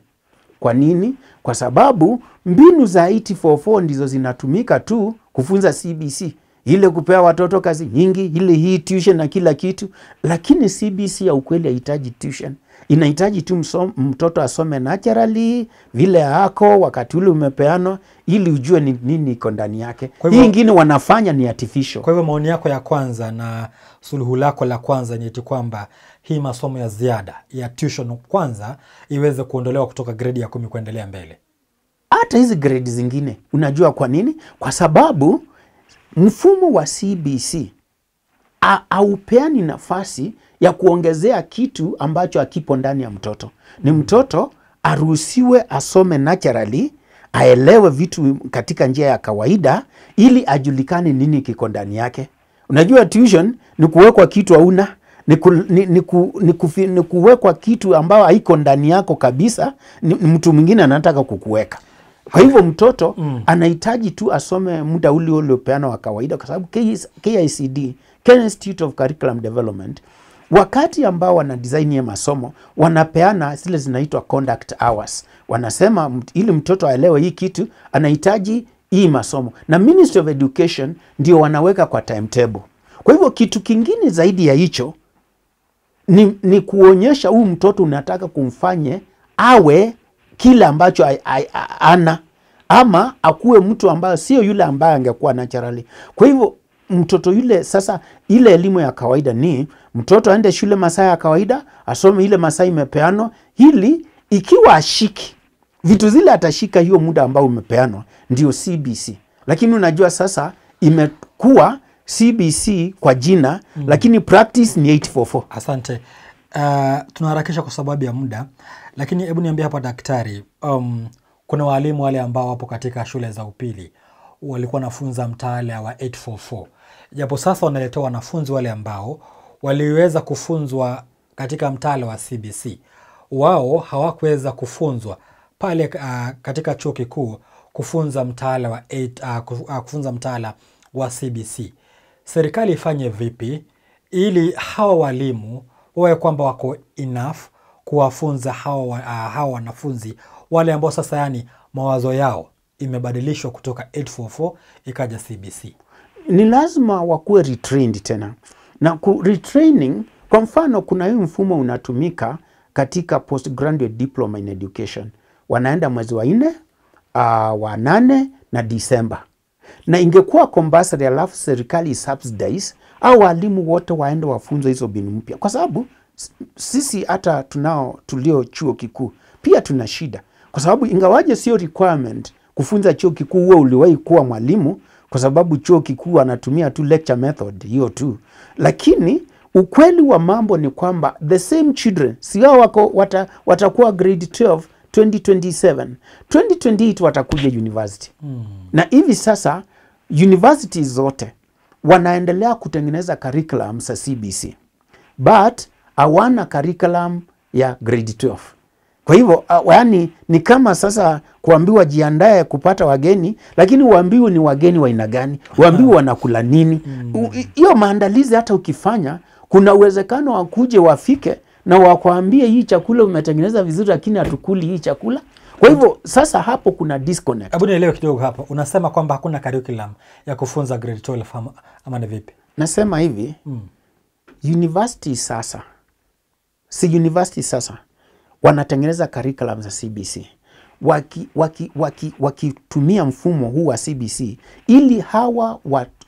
Kwa nini? Kwa sababu mbinu za 844 ndizo zinatumika tu kufunza CBC. Ile kupea watoto kazi nyingi, ile hii tuition na kila kitu. Lakini CBC ya ukweli haihitaji tuition. Inahitaji tu mtoto asome naturally vile hako wakati ule umepeano, ili ujue ni nini iko ndani yake. Hii ingine wanafanya ni artificial. Kwa hivyo maoni yako ya kwanza na suluhu lako la kwanza ni eti kwamba hii masomo ya ziada ya tuition kwanza iweze kuondolewa kutoka grade ya 10 kuendelea mbele. Hata hizi grade zingine. Unajua kwa nini? Kwa sababu mfumo wa CBC haupeani nafasi ya kuongezea kitu ambacho hakipo ndani ya mtoto. Ni mtoto aruhusiwe asome naturally, aelewe vitu katika njia ya kawaida, ili ajulikane nini kiko ndani yake. Unajua tuition ni kuwekwa kitu hauna, ni kuwekwa kitu ambao haiko ndani yako kabisa, ni mtu mwingine anataka kukuweka. Kwa hivyo mtoto anahitaji tu asome muda ule uliopeana wa kawaida, kwa sababu KICD, Kenya Institute of Curriculum Development, wakati ambao wana design ya masomo wanapeana zile zinaitwa conduct hours. Wanasema ili mtoto aelewe hii kitu anahitaji hii masomo, na Ministry of Education ndio wanaweka kwa timetable. Kwa hivyo kitu kingine zaidi ya hicho ni kuonyesha huyu mtoto unataka kumfanye awe kile ambacho ana, ama akuwe mtu ambaye sio yule ambaye angekuwa naturally. Kwa hivyo mtoto yule sasa, ile elimu ya kawaida ni mtoto aende shule masaa ya kawaida, asome ile masaa imepeanwa, ili ikiwa ashiki vitu zile atashika hiyo muda ambao umepeanwa, ndio CBC. Lakini unajua sasa imekuwa CBC kwa jina, lakini practice ni 844. Asante. Tunaharakisha kwa sababu ya muda, lakini hebu niambie hapa daktari, kuna walimu wale ambao wapo katika shule za upili walikuwa wanafunza mtaala wa 844. Japo sasa wanaletea wanafunzi wale ambao waliweza kufunzwa katika mtaala wa CBC. Wao hawakuweza kufunzwa pale katika chuo kikuu kufunza mtaala wa kufunza mtaala wa CBC. Serikali ifanye vipi ili hawa walimu wawe kwamba wako enough kuwafunza hawa wanafunzi wale ambao sasa yani mawazo yao imebadilishwa kutoka 844 ikaja CBC? Ni lazima wakuwe retrained tena. Na retraining, kwa mfano kuna hii mfumo unatumika katika postgraduate diploma in education. Wanaenda mwezi wa 4, wa 8 na Disemba. Na ingekuwa compulsory, alafu serikali subsidize au walimu wote waende wafunzwe hizo mbinu mpya. Kwa sababu sisi hata tulio chuo kikuu pia tuna shida. Kwa sababu ingawaje sio requirement kufunza chuo kikuu uwe uliwahi kuwa mwalimu, kwa sababu chuo kikuu anatumia tu lecture method hiyo tu. Lakini ukweli wa mambo ni kwamba the same children sio watakuwa grade 12 2027, 2028 watakuja university. Na hivi sasa universities zote wanaendelea kutengeneza curriculum za CBC, but hawana curriculum ya grade 12. Kwa hivyo yani ni kama sasa kuambiwa jiandae kupata wageni, lakini uambiwe ni wageni wa aina gani, uambiwe wanakula nini. Hiyo maandalizi hata ukifanya, kuna uwezekano wakuje wafike na wakwambie hii chakula umetengeneza vizuri, lakini hatukuli hii chakula. Kwa hivyo sasa hapo kuna disconnect. Hebu nielewe kidogo hapa. Unasema kwamba hakuna curriculum ya kufunza grade 12 ama ni vipi? Nasema hivi, university sasa, wanatengeneza curriculum za CBC. Wakitumia mfumo huu wa CBC ili hawa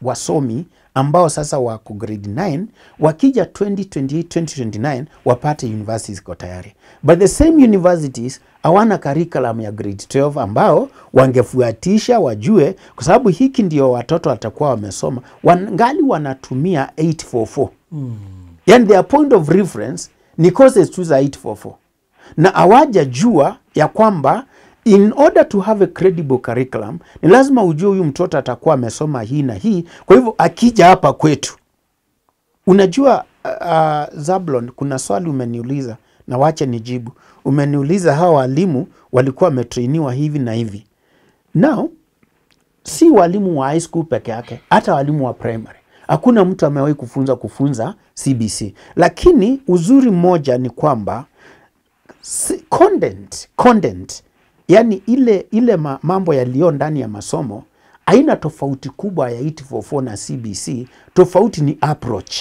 wasomi ambao sasa wako grade 9 wakija 2028 2029 wapate universities ziko tayari. But the same universities hawana curriculum ya grade 12 ambao wangefuatisha wajue, kwa sababu hiki ndio watoto watakuwa wamesoma, wangali wanatumia 844. Yani their point of reference ni courses tu za 844. Na hawaja jua ya kwamba in order to have a credible curriculum ni lazima ujue huyu mtoto atakuwa amesoma hii na hii. Kwa hivyo akija hapa kwetu, unajua Zablon, kuna swali umeniuliza na wacha nijibu. Umeniuliza hawa walimu walikuwa wametrainiwa hivi na hivi. Now, si walimu wa high school peke yake, hata walimu wa primary. Hakuna mtu amewahi kufunza CBC. Lakini uzuri mmoja ni kwamba content, yani ile mambo yaliyo ndani ya masomo haina tofauti kubwa ya 844 na CBC. Tofauti ni approach,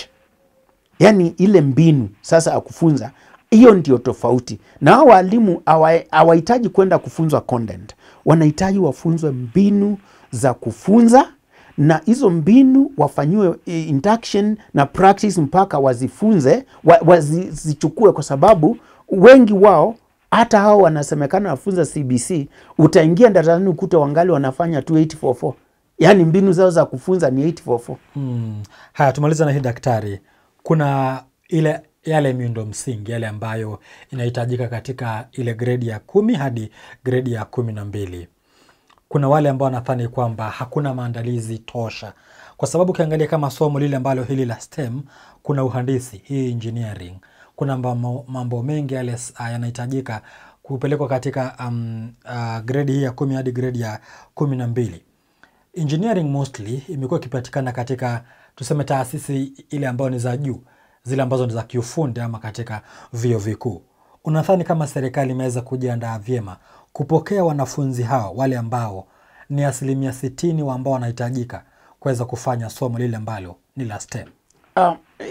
yani ile mbinu sasa ya kufunza, hiyo ndio tofauti. Na hao walimu hawahitaji kwenda kufunzwa content, wanahitaji wafunzwe mbinu za kufunza, na hizo mbinu wafanyiwe induction na practice mpaka wazifunze, wazichukue, kwa sababu wengi wao hata hao wanasemekana wafunza CBC, utaingia darasani ukute wangali wanafanya tu 844. Yani mbinu zao za kufunza ni 844. Haya, tumaliza na hii daktari. Kuna yale miundo msingi yale ambayo inahitajika katika ile grade ya 10 hadi grade ya 12. Kuna wale ambao wanadhani kwamba hakuna maandalizi tosha, kwa sababu ukiangalia kama somo lile ambalo hili la STEM, kuna uhandisi, hii engineering, kuna mambo mengi yale yanahitajika kupelekwa katika grade hii ya 10 hadi grade ya 12. Engineering mostly imekuwa ikipatikana katika tuseme taasisi ile ambayo ni za juu, zile ambazo ni za kiufundi ama katika vyuo vikuu. Unadhani kama serikali imeweza kujiandaa vyema kupokea wanafunzi hao wale ambao ni 60% ambao wanahitajika kuweza kufanya somo lile ambalo ni la STEM?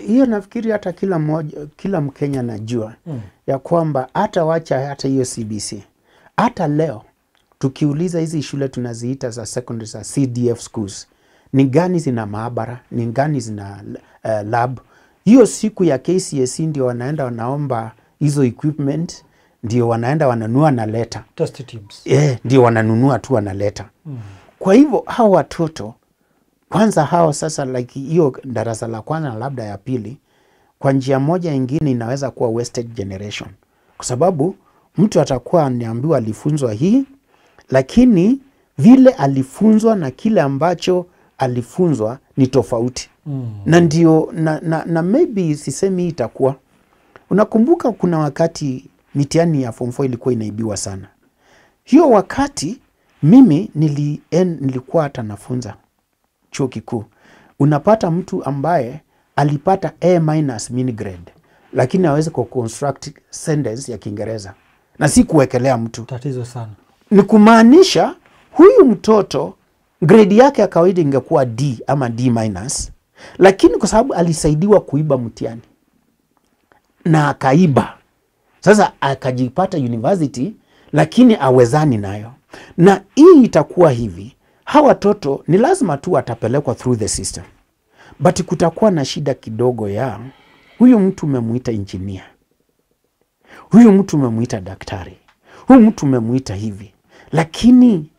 Hiyo nafikiri hata kila Mkenya najua ya kwamba hata hiyo CBC, hata leo tukiuliza hizi shule tunaziita za secondary za CDF schools, ni gani zina maabara, ni gani zina lab. Hiyo siku ya KCSE ndio wanaenda wanaomba hizo equipment, ndio wanaenda wananunua na leta. Test tubes. Ndio wananunua tu wanaleta. Kwa hivyo hao watoto kwanza, hao sasa like hiyo darasa la kwanza na labda ya pili, kwa njia moja nyingine inaweza kuwa wasted generation, kwa sababu mtu atakuwa aniambiwa alifunzwa hii, lakini vile alifunzwa na kile ambacho alifunzwa ni tofauti. Na ndio na maybe sisemi itakuwa. Unakumbuka kuna wakati mitihani ya form 4 ilikuwa inaibiwa sana. Hiyo wakati mimi nilikuwa hata nafunza chuo kikuu. Unapata mtu ambaye alipata A- mini grade, lakini hawezi kuconstruct sentence ya Kiingereza. Na si kuwekelea mtu. Tatizo sana. Ni kumaanisha huyu mtoto grade yake ya kawaida ingekuwa D ama D-, lakini kwa sababu alisaidiwa kuiba mtihani na akaiba, sasa akajipata university, lakini awezani nayo. Na hii itakuwa hivi, hawa watoto ni lazima tu atapelekwa through the system, but kutakuwa na shida kidogo ya huyu mtu umemuita engineer, huyu mtu umemuita daktari, huyu mtu umemuita hivi, lakini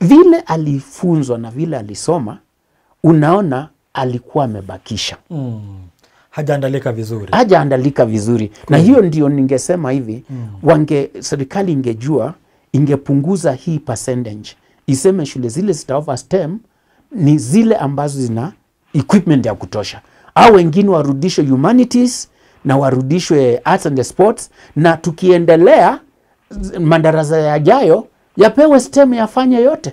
vile alifunzwa na vile alisoma, unaona alikuwa amebakisha. Hajaandalika vizuri. Hajaandalika vizuri. Na hiyo ndio ningesema hivi, serikali ingejua, ingepunguza hii percentage. Iseme shule zile zitaoffer STEM ni zile ambazo zina equipment ya kutosha. Au wengine warudishwe humanities na warudishwe arts and sports, na tukiendelea madarasa yajayo yapewe STEM yafanye yote.